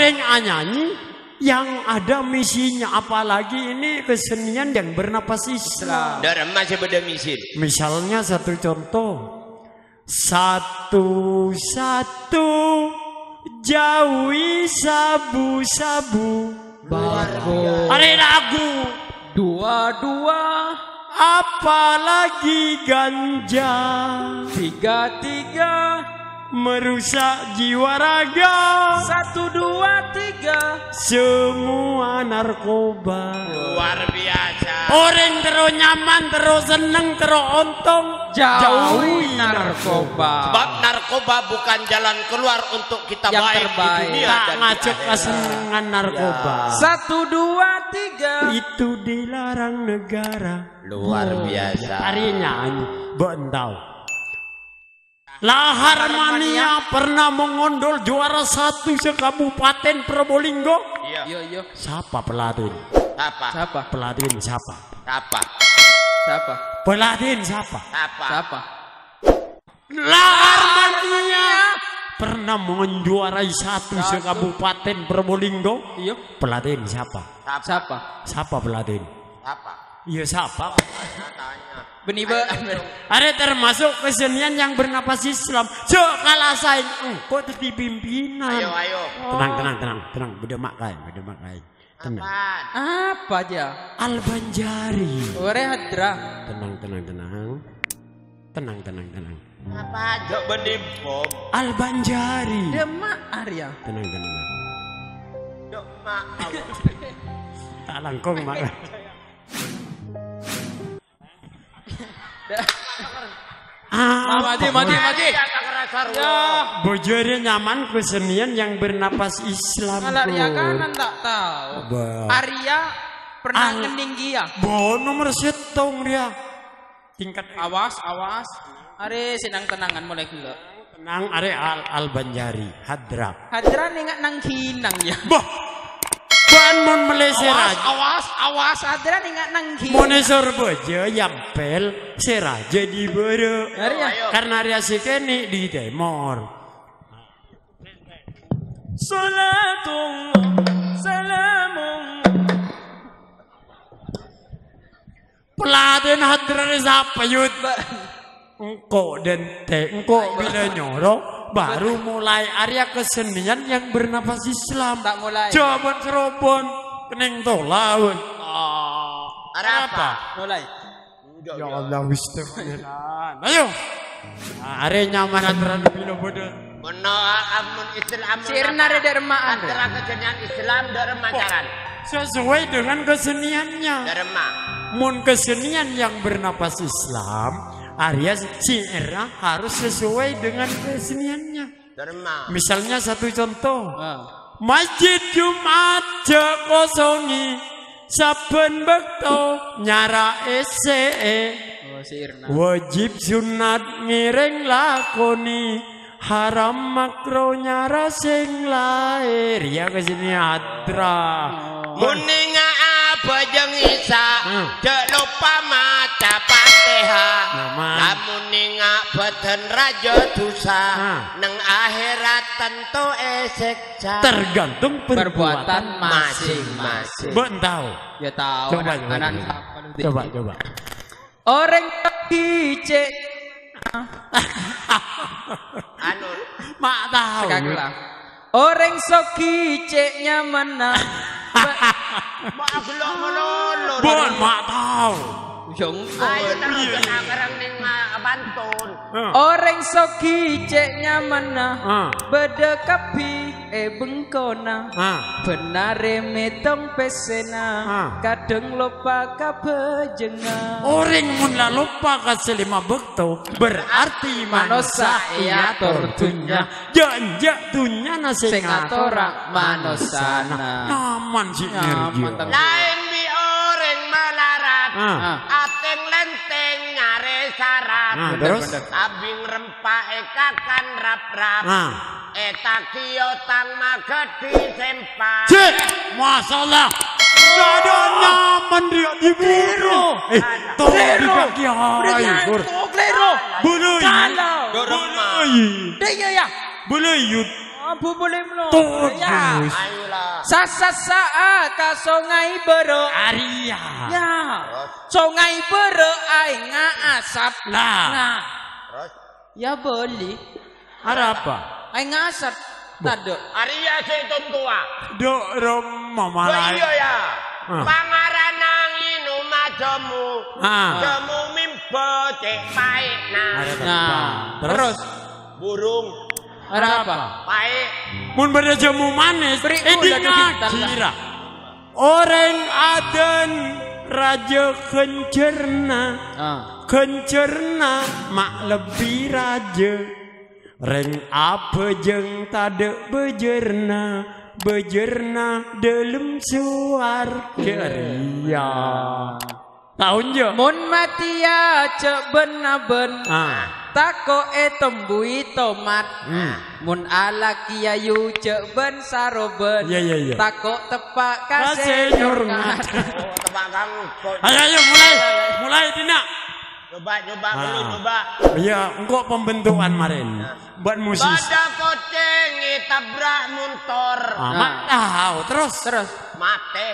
orang nyanyi yang ada misinya, apalagi ini kesenian yang bernapas Islam. Darah masih beda misi. Misalnya satu contoh, satu jauhi sabu-sabu. Ada lagu. Dua, apalagi ganja. tiga, merusak jiwa raga. 1, 2, 3, semua narkoba. Luar biasa. Orang terus nyaman, terus seneng, terus untung. jauhi narkoba. Sebab narkoba bukan jalan keluar untuk kita Yang baik terbaik. di dunia Tak dan ngajak di akhirat. kesenangan narkoba. 1, 2, 3. Itu dilarang negara. Luar biasa. Harinya bentau. Lahar Mania pernah mengondol juara 1 sekabupaten Probolinggo. Iya. Yo. Siapa pelatih? Siapa? Siapa? Pelatih siapa? Siapa? Siapa? Pelatih siapa? Siapa? Siapa? Lahar Mania pernah menjuarai 1 sekabupaten Probolinggo. Iya. Pelatih siapa? Siapa? Siapa pelatih? Siapa? Iya siapa? Tanya. Beniba. Ada termasuk kesenian yang bernapas Islam. Cok kalah saing kok itu pimpinan. Ayo. Tenang. Bedemak kain. Tenang. Apaan? Apa aja? Al-Banjari. Ore hadra. Tenang. Apa aja berdibom? Al-Banjari. Demak Arya. Tenang. Dok mak. Tak langkong mak. Mati. Ya. Bojore nyaman kesenian yang bernapas Islam. Ngalar ya kanan tak tahu. Arya pernah ngeninggi ya. Nomor setong dia. Tingkat Awas. Are senang tenangan mulai gula. tenang are Al-Banjari Hadra. Hadra nengak nang hinang ya. Bah. Ban mon meleser aja. Awas Hadra nengak nang hinang. Monesor bojo yampel seraja di bere. Arya. Karena Arya Sikeni di Timor. Salamun. Peladen Hadra siapa yud? Engkau dente, engkau bila nyorok baru mulai area kesenian yang bernapas Islam. Tak mulai. Jaman serobon kening tolaun. Ada apa? Mulai. Ya Allah Bismillah. Ayo. Are nyaman antara bila bodoh. Amun Islam. Sirna ada dermaan. Antara kesenian Islam dan macaran. Sesuai dengan keseniannya. Derma. Mun kesenian yang bernapas Islam, Arya syairnya harus sesuai dengan keseniannya. Derma. Misalnya satu contoh, Masjid Jumat kosongi, saben bekto nyara ese, wajib sunat ngiring lakoni, haram makro nyara sing lair. Ya kesini Hadra. Muninga apa jeng isa, dek lupa maca Fatihah. Lamun ninga beten raja dosa, neng akhirat tentu eseksa. Tergantung perbuatan masing-masing. Bentau. Ya tahu. Coba. Orang kicik. Anu, Mak tahu. Kagak. Orang sok kiciknya mana? mau aku lo melolo. Bon, mak tahu. Ayo terus kenang ning Bantul. Orang sok kiciknya mana? Beda kapi bengkona. Benare metong pesena. Kadang lupa kabejenga. Orang mun la lupa kasih 5 bekto berarti manusia ia tortunya. Janjak tunya nasi Sengatora manosana. Nyaman sih energi. Lain bi orang melarat. Ateng lenteng nyare syarat. Terus abing rempah ekakan rap-rap. Eta kiotang magadi sempat. cek, masalah. Gak ada nyaman dia diburu. Tolong juga kiai. Klero. Boleh. Kalau. Dorema. Dia ya. Boleh yud. Abu boleh belum? Ya. Ayolah. Sasasa ka sungai bero. Arya. Ya. Sungai bero ai asap. Lah. Nah. Terus Ya boleh. Ada apa? Ai ngasap. Tado. Arya seton tua. Dok Romo Oh malai. iya ya. Pangaranang inu majomu. Jemu mimbo cek paik nah. Nah. Terus Burung ada apa? paik. Mun pada jamu manis, Beriku lah digital kira. Orang aden raja kencerna, kencerna mak lebih raja. Reng apa jeng tade bejerna, bejerna dalam suar keria. Tahun je. Mun matia cek benaben. Tako tembui tomat. Mun ala kiayu cek ben saroben. Iya. Tako tepak Kasih kasih nyurmat. Oh tebak kamu. Ayo mulai Tina. Coba dulu coba. Iya, engkau pembentukan marin. Buat musisi. Pada koceng tabrak motor. Mak tahu terus. Mate.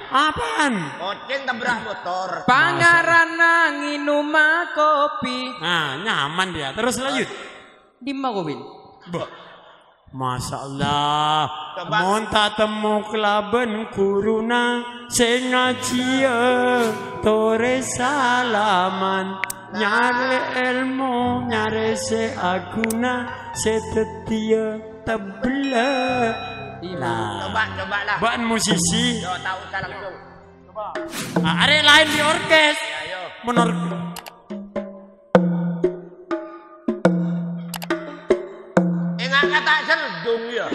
Apaan? Koceng tabrak motor. Pangarana nginuma kopi. Nah, nyaman dia. Terus lanjut. Di Magowin. Masya Allah. Coba. Monta temu kelaben kuruna sengacia tore salaman nyare ilmu nyare se aguna setetia tebela. Coba lah. Buat musisi. Yo tahu tak langsung. Ada lain di orkes. Ayo. Menor. Enggak kata seldung ya.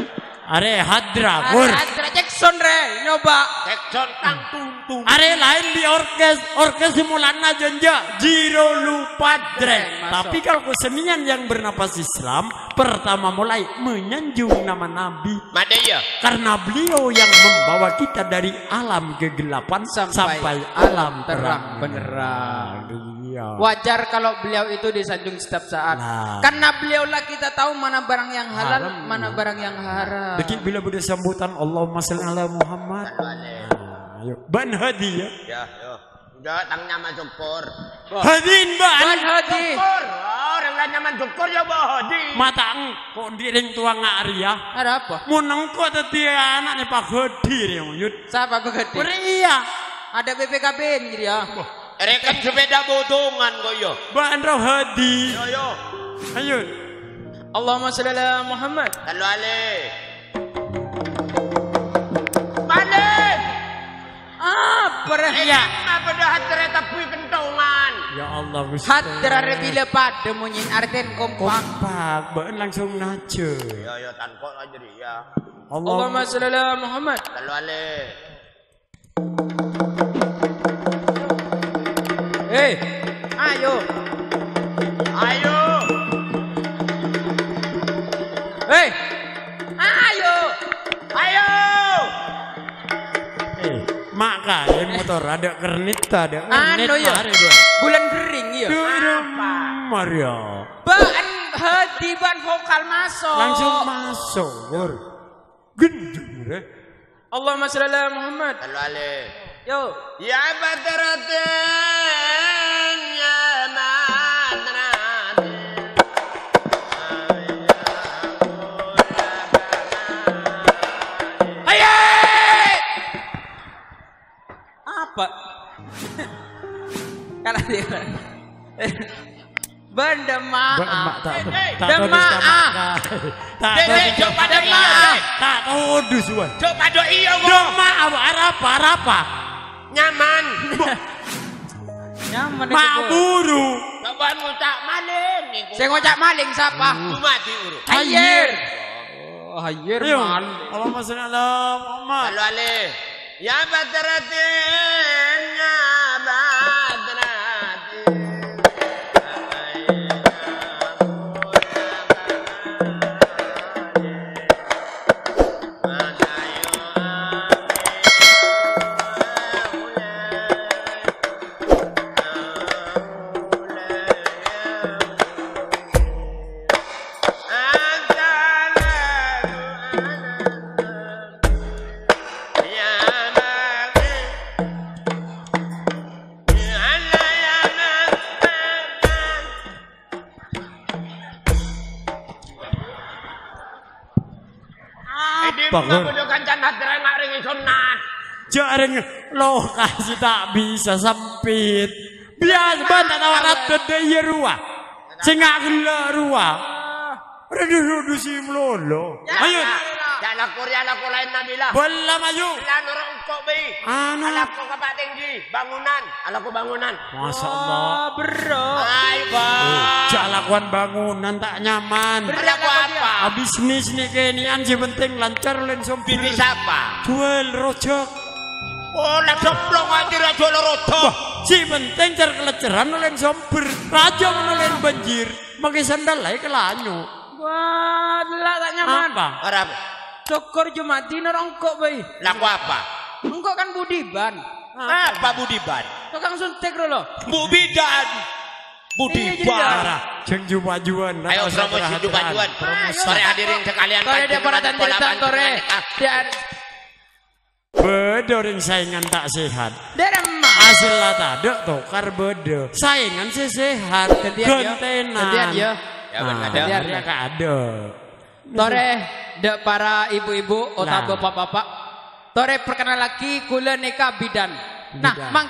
Are hadra pur. Adra Jackson re nyoba. Jackson kang tuntung. Are lain di orkes simulana jonja Jiro lupa dreng. Tapi kalau kesenian yang bernapas Islam pertama mulai menyanjung nama Nabi. Made ya. Karena beliau yang membawa kita dari alam kegelapan sampai alam terang benderang. Iya. Wajar kalau beliau itu disanjung setiap saat. Nah. Karena beliaulah kita tahu mana barang yang halal, mana barang yang haram. Dikit bila bude sambutan Allahumma shalli ala Muhammad. Ayo. Ban hadi ya. Ya, yo. Udah tang nyaman syukur. Hadin ban. Ban hadi. Syukur. Orang lain nyaman syukur ya bahadi. Matang kok direng tua ngaria. Ada apa? Munang kok tadi anak ni pak hadi ya yud. Siapa begede? Iya. Ada BPKB jadi ya. Rekan sepeda bodongan kok yo. Ban roh hadi. Yo. Ayo. Allahumma shalli ala Muhammad. Lalu ale. Balik. Apa Ya. Apa dah hatre tapi kentongan. Ya Allah Gusti. Hatra rebile pada munyin arten kompak. Kompak, ban langsung nace. Yo tanpa aja ya. Allahumma shalli ala Muhammad. Lalu ale. Ayo. Ayo. Ayo. Ayo. Maka motor ada kernit ada kernit Anu ya. mari dua. Bulan kering ya. Apa? Mario. Ban hadi ban vokal masuk. Langsung masuk, Bur. Gendeng deh. Allahumma shalli ala Muhammad. Lalu ale. Yo. Ya badratin ya madratin. Ayo. Apa? Karena dia. Bendema. Demaah. Coba ada iya. Tak tudus wan. Coba do iya Doma apa? Nyaman. Nyaman itu. Mak buru. Coba ngucap maling. Saya ngocak maling siapa? Mati uru. Hayer. Oh, hayer Ayo. mal. Allahumma shalli ala Muhammad. Lalu ale. Ya badratin ya badratin. Apa Nggak bodoh kancan hadra nggak ringi sunat. Jarang lokasi tak bisa sempit. Biasa banget tawarat gede ya ruah. Singak gila ruah. Redu si melolo. Ayo. Ya laku lain nabila. Bola maju. Lan orang kok bi. Anu. Alaku kapak tinggi. Bangunan. Alaku bangunan. Masya Allah. Bro. Ayo bang. Jalakuan bangunan tak nyaman. Alaku apa? Habis nih kenian sih penting lancar len sompir. Bini siapa? Jual rojok. Oh nak semplong aja raja loroto. Si penting cer keleceran len sompir. Raja len banjir. Pakai sandal lagi kelanyu. Wah, lah tak nyaman. Apa? Arab. Syukur Jumatin orang kok bayi. Laku apa? Engkau kan Budiban. Apa Budiban? Tukang suntik lo. Bubidan. Budiban. Parah. Jeng juan. Ayo promosi juan. Sore hadirin sekalian. Tore dia paratan cerita tore. Dan Bedoring saingan tak sehat. deremah. Hasil tak ada tukar bedo. Saingan sih sehat. Gantian ya. Ya Nah, benar. dia ada. Tore dek para ibu-ibu atau Nah. bapak-bapak. Tore perkenal lagi kula neka bidan. Nah, Bidan.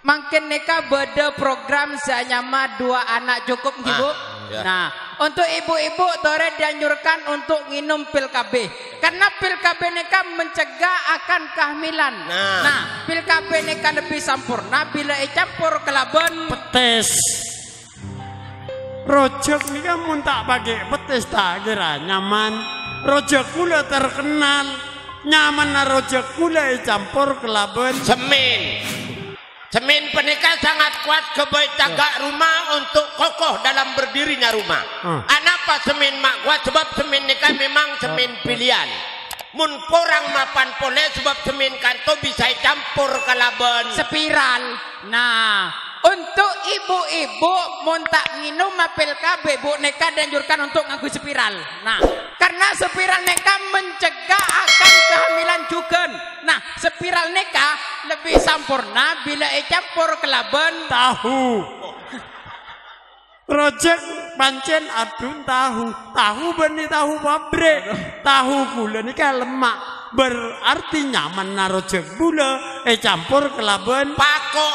mungkin neka beda program seanyama 2 anak cukup ibu. ya. Nah, untuk ibu-ibu tore dianjurkan untuk minum pil KB. Karena pil KB neka mencegah akan kehamilan. Nah, pil KB neka lebih sempurna bila campur kelaban. Petis. Rojok ini kamu tak pakai petis tak kira nyaman. Rojok gula terkenal. Nyaman na rojok gula campur kelaban. Semin pernikahan sangat kuat kebaik tagak rumah untuk kokoh dalam berdirinya rumah. Anapa semin mak kuat sebab semin nikah memang semin pilihan. Mun kurang mapan pole sebab semin kanto bisa campur kalaban. Spiral. Nah, untuk ibu-ibu mun tak nginum pil KB bu neka dianjurkan untuk ngaku spiral. Nah, karena spiral neka mencegah akan kehamilan juga. Nah, spiral neka lebih sempurna bila campur kelaban Tahu. Rojok pancen adun tahu. Tahu benih tahu pabrik. Tahu gula ini kan lemak. Berarti nyaman na rojok gula. Campur kelaban. Pako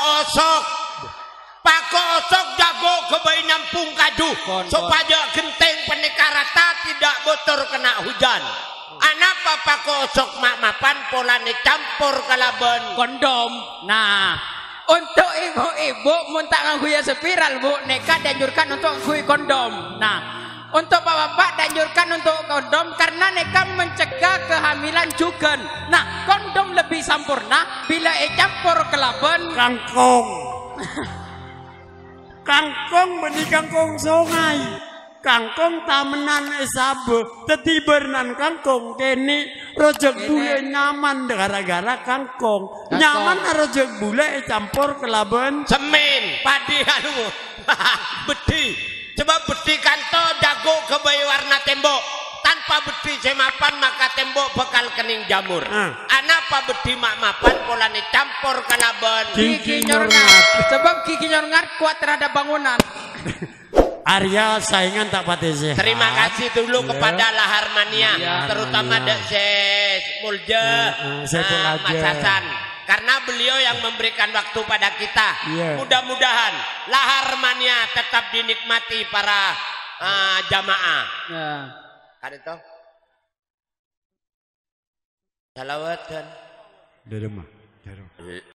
osok jago kebaik nyampung kaju supaya genteng penikah rata tidak bocor kena hujan. Anapa pako osok mak-mapan polane campur kalaban kondom. Nah, untuk ibu-ibu mun tak ngangguya spiral bu neka dianjurkan untuk ngangguy kondom. Nah, untuk bapak-bapak dianjurkan untuk kondom karena neka mencegah kehamilan juga. Nah, kondom lebih sempurna bila campur kelaban Kangkong. Kangkong benih kangkong sungai. Kangkong tamenan esabe. Tetibernan kangkong kini rojok bule nyaman gara-gara kangkong. Nyaman na rojok bule campur kelaban. semin padi anu beti sebab beti kanto jago kebaik warna tembok. Tanpa beti semapan maka tembok bakal kening jamur. Anapa beti mak-mapan polane campur kalaban. gigi nyorngat. Sebab gigi nyorngat kuat terhadap bangunan. Arya saingan tak pati sehat. Terima kasih dulu kepada Lahar Mania, terutama Dek Ses Mulja, Saiful Mas Aja. Hasan. Karena beliau yang memberikan waktu pada kita. Mudah-mudahan Lahar Mania tetap dinikmati para jamaah. Ya. Kan itu? Salawatan. Dari rumah.